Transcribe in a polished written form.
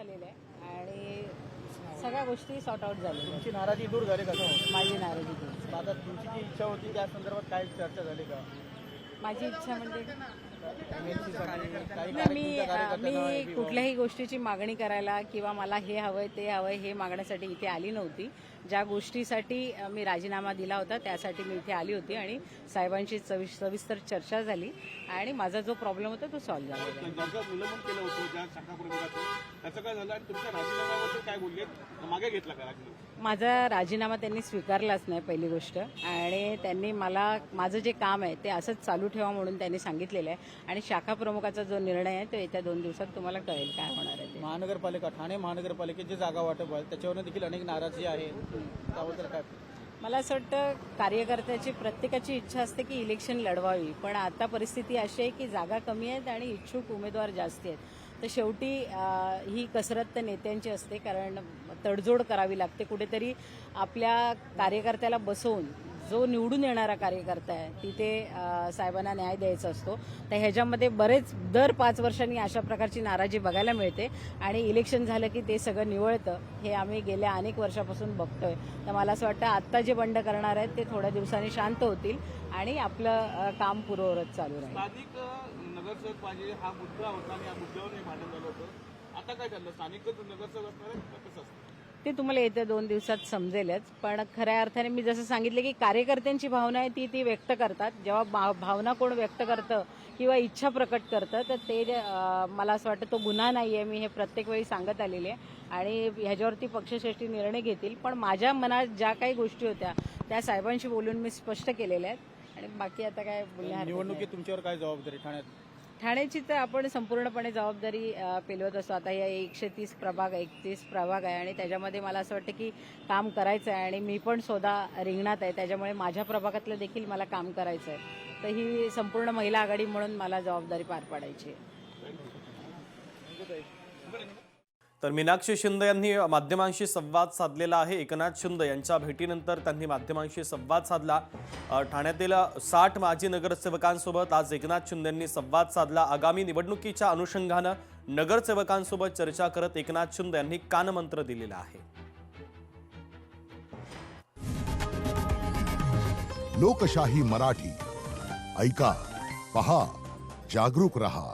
झालेलं आहे आणि सगळ्या गोष्टी सॉर्ट आउट झालेल्या तुमची नाराजी दूर झाली का? आहेत. माझी नाराजी दूर झाली. आता तुमची जी इच्छा होती त्या संदर्भात काय चर्चा झाली का? माझी इच्छा म्हणजे काही मी कुठल्याही गोष्टीची मागणी करायला किंवा मला हे हवंय ते हवंय हे मागण्यासाठी इथे आली नव्हती. ज्या गोष्टीसाठी मी राजीनामा दिला होता त्यासाठी मी इथे आली होती आणि साहेबांशी सविस्तर चर्चा झाली आणि माझा जो प्रॉब्लेम होता तो सॉल्व्ह झाला. ज्यांचं उल्लंघन केलं होतं ज्या शाखा प्रमुखाचं त्याचं काय झालं आणि तुमच्या राजीनाम्याबद्दल काय बोलले? मागे घेतला का राजीनामा? माझा राजीनामा त्यांनी स्वीकारलाच नाही पहिली गोष्ट, आणि त्यांनी मला माझं जे काम आहे ते असंच चालू ठेवा म्हणून त्यांनी सांगितलेलं आहे आणि शाखा प्रमुखाचा जो निर्णय आहे तो येत्या 2 दिवसात तुम्हाला कळेल काय होणार आहे ते. महानगरपालिका ठाणे महानगरपालिकेची जे जागा वाटप आहे त्याच्यावर देखील अनेक नाराजी आहे, त्याबद्दल काय? मला असं वाटतं कार्यकर्त्याची प्रत्येकाची इच्छा असते की इलेक्शन लढवावी, पण आता परिस्थिती अशी आहे की जागा कमी आहेत आणि इच्छुक उमेदवार जास्ती आहेत. तर शेवटी ही कसरत तर नेत्यांची असते, कारण तडजोड करावी लागते. कुठेतरी आपल्या कार्यकर्त्याला बसवून जो निवडून येणारा कार्यकर्ता आहे तिथे साहेबांना न्याय द्यायचा असतो. तर ह्याच्यामध्ये बरेच दर 5 वर्षांनी अशा प्रकारची नाराजी बघायला मिळते आणि इलेक्शन झालं की ते सगळं निवळतं. हे आम्ही गेल्या अनेक वर्षापासून बघतोय. तर मला असं वाटतं आत्ता जे बंड करणार आहेत ते थोड्या दिवसांनी शांत होतील आणि आपलं काम पूर्ववत चालू राहील. स्थानिक नगरसेवक पाहिजे हा मुद्दा होता आणि या मुद्द्यावर हे भांडण झालं होतं. आता काय झालं? स्थानिकच नगरसेवक असणार आहे का कसं असतं? ते तुम्हाला येत्या 2 दिवसात समजेलच. पण खऱ्या अर्थाने मी जसं सांगितलं की कार्यकर्त्यांची भावना आहे ती व्यक्त करतात. जेव्हा भावना कोण व्यक्त करतं किंवा इच्छा प्रकट करतं तर ते मला असं वाटतं तो गुन्हा नाही आहे. मी हे प्रत्येक वेळी सांगत आलेली आहे आणि ह्याच्यावरती पक्षश्रेष्ठी निर्णय घेतील. पण माझ्या मनात ज्या काही गोष्टी होत्या त्या साहेबांशी बोलून मी स्पष्ट केलेल्या आहेत आणि बाकी आता काय बोलणार. निवडणुकीत तुमच्यावर काय जबाबदारी ठाण्यात? ठाण्याची तर आपण संपूर्णपणे जबाबदारी पेलवत असतो. आता या 130 प्रभाग 31 प्रभाग आहे आणि त्याच्यामध्ये मला असं वाटतं की काम करायचं आहे आणि मी पण स्वतः रिंगणात आहे. त्याच्यामुळे माझ्या प्रभागातलं देखील मला काम करायचं आहे. तर ही संपूर्ण महिला आघाडी म्हणून मला जबाबदारी पार पाडायची आहे. तर मीनाक्षी शिंदे यांनी माध्यमांशी संवाद साधलेला आहे. एकनाथ शिंदे यांच्या भेटीनंतर त्यांनी माध्यमांशी संवाद साधला. ठाण्यातील 60 माजी नगरसेवकांसोबत आज एकनाथ शिंदे यांनी संवाद साधला. आगामी निवडणुकीच्या अनुषंगानं नगरसेवकांसोबत चर्चा करत एकनाथ शिंदे यांनी कानमंत्र दिलेला आहे. लोकशाही मराठी ऐका, पहा, जागरूक रहा.